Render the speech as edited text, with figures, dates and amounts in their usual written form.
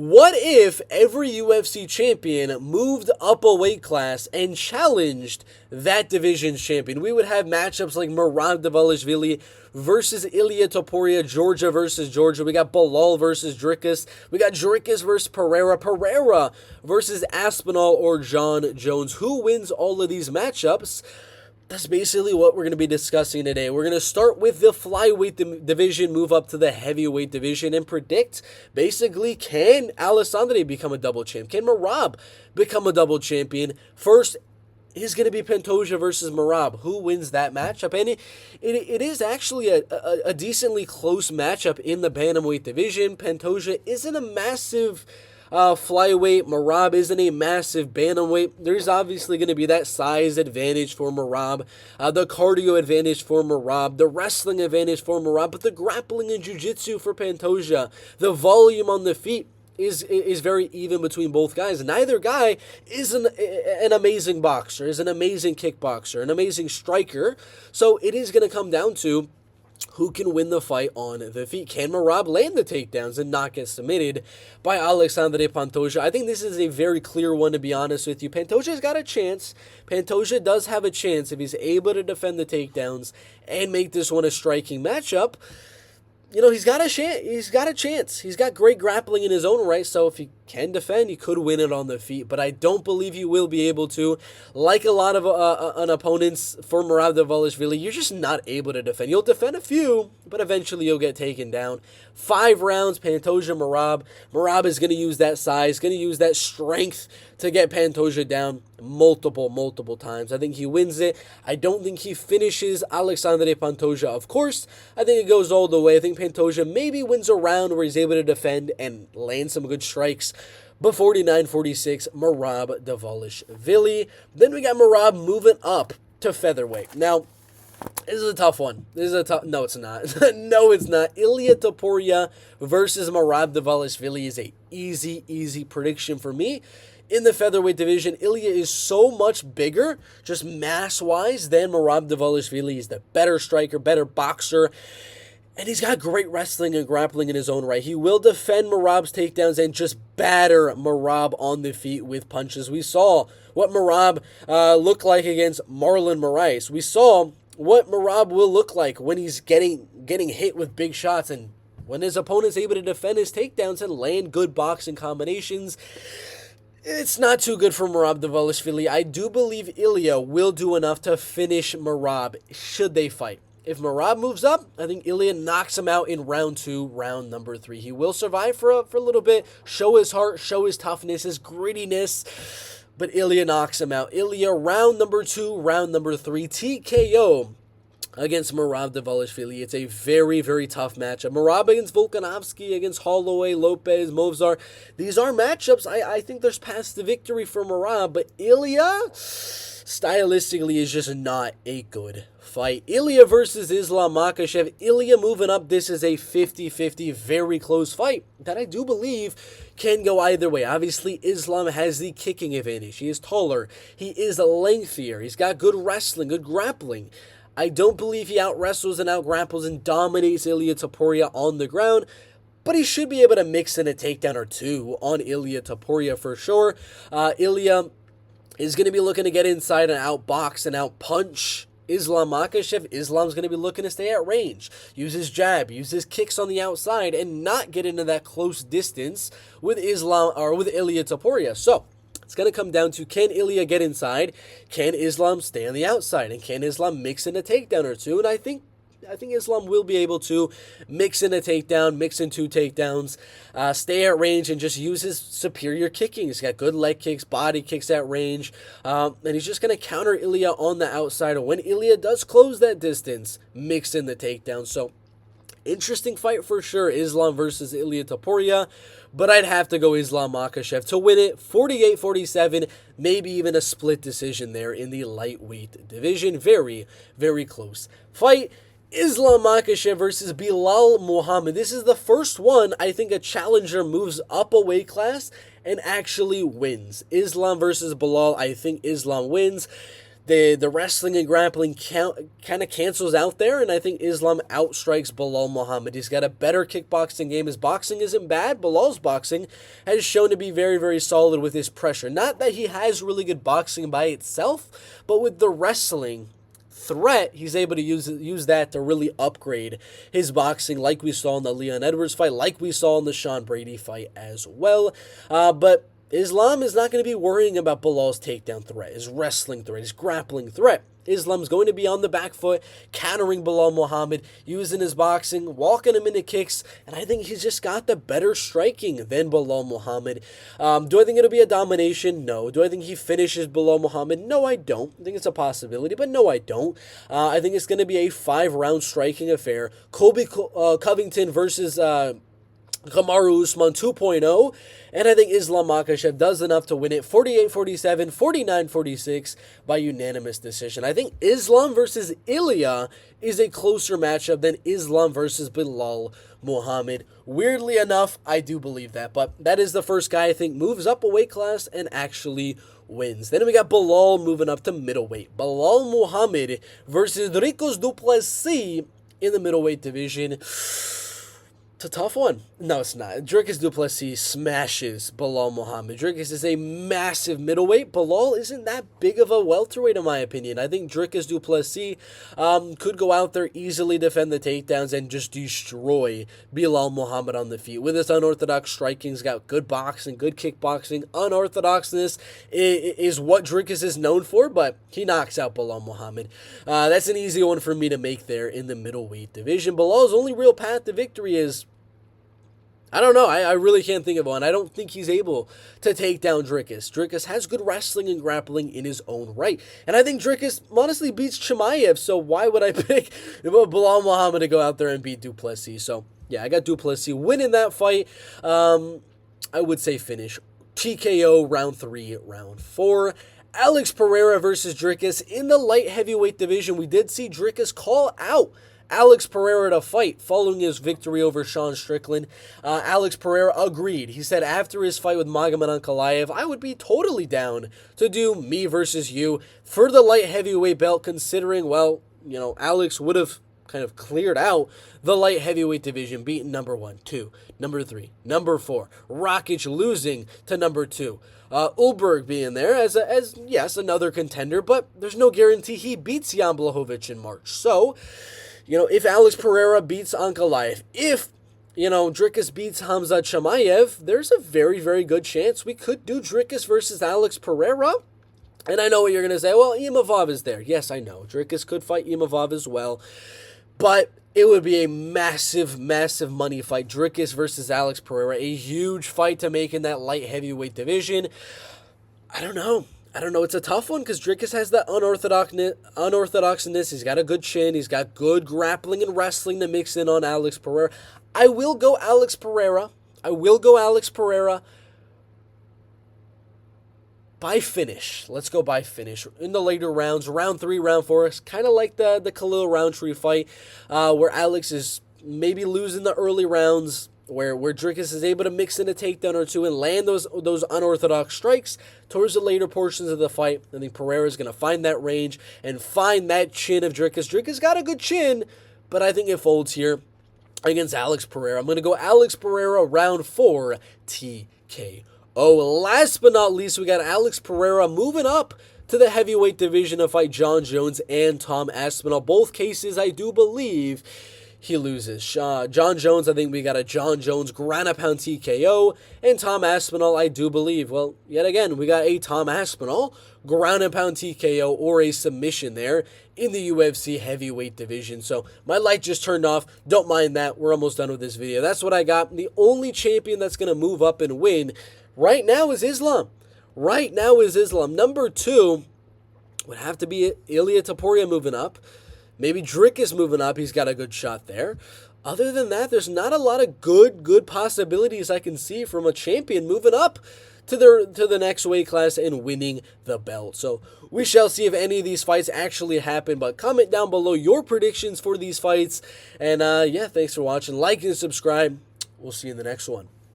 What if every UFC champion moved up a weight class and challenged that division's champion? We would have matchups like Dvalishvili versus Ilia Topuria, Georgia versus Georgia. We got Bilal versus Dricus. We got Dricus versus Pereira, Pereira versus Aspinall or John Jones. Who wins all of these matchups? That's basically what we're going to be discussing today. We're going to start with the flyweight division, move up to the heavyweight division, and predict, basically, can Alessandro become a double champ? Can Merab become a double champion? First is going to be Pantoja versus Merab. Who wins that matchup? And it is actually a decently close matchup in the bantamweight division. Pantoja isn't a massive flyweight. Merab isn't a massive bantamweight. There's obviously going to be that size advantage for Merab, the cardio advantage for Merab, the wrestling advantage for Merab, but the grappling and jiu-jitsu for Pantoja, the volume on the feet is very even between both guys. Neither guy is an amazing boxer, is an amazing kickboxer, an amazing striker. So it is going to come down to who can win the fight on the feet. Can Merab land the takedowns and not get submitted by Alexandre Pantoja? I think this is a very clear one, to be honest with you. Pantoja's got a chance. Pantoja does have a chance if he's able to defend the takedowns and make this one a striking matchup. You know, he's got a chance. He's got great grappling in his own right, so if he can defend, he could win it on the feet, but I don't believe he will be able to. Like a lot of an opponents for Dvalishvili, you're just not able to defend. You'll defend a few, but eventually you'll get taken down. 5 rounds, Pantoja, Merab. Merab is going to use that size, going to use that strength to get Pantoja down multiple times. I think he wins it. I don't think he finishes Alexandre Pantoja, of course. I think it goes all the way. I think Pantoja maybe wins a round where he's able to defend and land some good strikes. But 49-46, Merab Dvalishvili. Then we got Merab moving up to featherweight. Now, this is a tough one. No, it's not. No, it's not. Ilia Topuria versus Merab Dvalishvili is a easy prediction for me. In the featherweight division, Ilia is so much bigger, just mass-wise, than Merab Dvalishvili. He's the better striker, better boxer. And he's got great wrestling and grappling in his own right. He will defend Merab's takedowns and just batter Merab on the feet with punches. We saw what Merab looked like against Marlon Moraes. We saw what Merab will look like when he's getting hit with big shots and when his opponent's able to defend his takedowns and land good boxing combinations. It's not too good for Merab Dvalishvili. I do believe Ilia will do enough to finish Merab should they fight. If Merab moves up, I think Ilia knocks him out in round 2, round number 3. He will survive for a little bit, show his heart, show his toughness, his grittiness, but Ilia knocks him out. Ilia, round number 2, round number 3, TKO against Merab Dvalishvili. It's a very tough matchup. Merab against Volkanovski, against Holloway, Lopez, Movsar. These are matchups I think there's paths to victory for Merab, but Ilia, stylistically, is just not a good fight. Ilia versus Islam Makhachev. Ilia moving up. This is a 50-50, very close fight that I do believe can go either way. Obviously, Islam has the kicking advantage. He is taller. He is lengthier. He's got good wrestling, good grappling. I don't believe he out-wrestles and out-grapples and dominates Ilia Topuria on the ground, but he should be able to mix in a takedown or two on Ilia Topuria for sure. Ilia is going to be looking to get inside and out-box and out-punch Islam Makhachev. Islam's going to be looking to stay at range, use his jab, use his kicks on the outside, and not get into that close distance with Ilia Topuria. So it's going to come down to, can Ilia get inside? Can Islam stay on the outside? And can Islam mix in a takedown or two? And I think Islam will be able to mix in a takedown, mix in 2 takedowns, stay at range, and just use his superior kicking. He's got good leg kicks, body kicks at range, and he's just going to counter Ilia on the outside. And when Ilia does close that distance, mix in the takedown. So, interesting fight for sure, Islam versus Ilia Topuria, but I'd have to go Islam Makhachev to win it, 48-47, maybe even a split decision there in the lightweight division. Very close fight. Islam Makhachev versus Bilal Muhammad. This is the first one I think a challenger moves up a weight class and actually wins. Islam versus Bilal, I think Islam wins. the wrestling and grappling kind of cancels out there, and I think Islam outstrikes Belal Muhammad. He's got a better kickboxing game. His boxing isn't bad. Belal's boxing has shown to be very, very solid with his pressure. Not that he has really good boxing by itself, but with the wrestling threat, he's able to use that to really upgrade his boxing, like we saw in the Leon Edwards fight, like we saw in the Sean Brady fight as well. But Islam is not going to be worrying about Belal's takedown threat, his wrestling threat, his grappling threat. Islam's going to be on the back foot, countering Belal Muhammad, using his boxing, walking him into kicks, and I think he's just got the better striking than Belal Muhammad. Do I think it'll be a domination? No. Do I think he finishes Belal Muhammad? No, I don't. I think it's a possibility, but no, I don't. I think it's going to be a 5-round striking affair. Colby Covington versus Kamaru Usman 2.0, and I think Islam Makhachev does enough to win it 48-47, 49-46 by unanimous decision. I think Islam versus Ilya is a closer matchup than Islam versus Belal Muhammad. Weirdly enough, I do believe that, but that is the first guy I think moves up a weight class and actually wins. Then we got Belal moving up to middleweight. Belal Muhammad versus Dricus du Plessis in the middleweight division. It's a tough one. No, it's not. Dricus du Plessis smashes Belal Muhammad. Dricus is a massive middleweight. Belal isn't that big of a welterweight, in my opinion. I think Dricus du Plessis could go out there, easily defend the takedowns, and just destroy Belal Muhammad on the feet. With his unorthodox striking, he's got good boxing, good kickboxing. Unorthodoxness is what Dricus is known for, but he knocks out Belal Muhammad. That's an easy one for me to make there in the middleweight division. Belal's only real path to victory is, I don't know. I really can't think of one. I don't think he's able to take down Dricus. Dricus has good wrestling and grappling in his own right. And I think Dricus honestly beats Chimaev, so why would I pick Belal Muhammad to go out there and beat du Plessis? So, yeah, I got du Plessis winning that fight. I would say finish. TKO round 3, round 4. Alex Pereira versus Dricus in the light heavyweight division. We did see Dricus call out Alex Pereira to fight following his victory over Sean Strickland. Alex Pereira agreed. He said after his fight with Magomed Ankalaev, I would be totally down to do me versus you for the light heavyweight belt, considering, well, you know, Alex would have kind of cleared out the light heavyweight division, beating number 1, 2, number 3, number 4. Rakic losing to number 2. Ulberg being there as yes, another contender, but there's no guarantee he beats Jan Blachowicz in March. So, you know, if Alex Pereira beats Ankalaev, if, you know, Dricus beats Hamza Chimaev, there's a very, very good chance we could do Dricus versus Alex Pereira. And I know what you're going to say. Well, Imavov is there. Yes, I know. Dricus could fight Imavov as well. But it would be a massive, massive money fight. Dricus versus Alex Pereira. A huge fight to make in that light heavyweight division. I don't know. It's a tough one because Dricus has that unorthodoxness. He's got a good chin. He's got good grappling and wrestling to mix in on Alex Pereira. I will go Alex Pereira by finish. Let's go by finish. In the later rounds, round 3, round 4, it's kind of like the Khalil Roundtree fight where Alex is maybe losing the early rounds, where Dricus is able to mix in a takedown or two and land those unorthodox strikes towards the later portions of the fight. I think Pereira is going to find that range and find that chin of Dricus. Dricus got a good chin, but I think it folds here against Alex Pereira. I'm going to go Alex Pereira round 4 TKO. Last but not least, we got Alex Pereira moving up to the heavyweight division to fight Jon Jones and Tom Aspinall. Both cases, I do believe he loses. Jon Jones, I think we got a Jon Jones ground and pound TKO. And Tom Aspinall, I do believe, well, yet again, we got a Tom Aspinall ground and pound TKO or a submission there in the UFC heavyweight division. So my light just turned off. Don't mind that. We're almost done with this video. That's what I got. The only champion that's going to move up and win right now is Islam. Number 2 would have to be Ilia Topuria moving up. Maybe Dricus moving up. He's got a good shot there. Other than that, there's not a lot of good possibilities I can see from a champion moving up to the next weight class and winning the belt. So we shall see if any of these fights actually happen. But comment down below your predictions for these fights. And yeah, thanks for watching. Like and subscribe. We'll see you in the next one.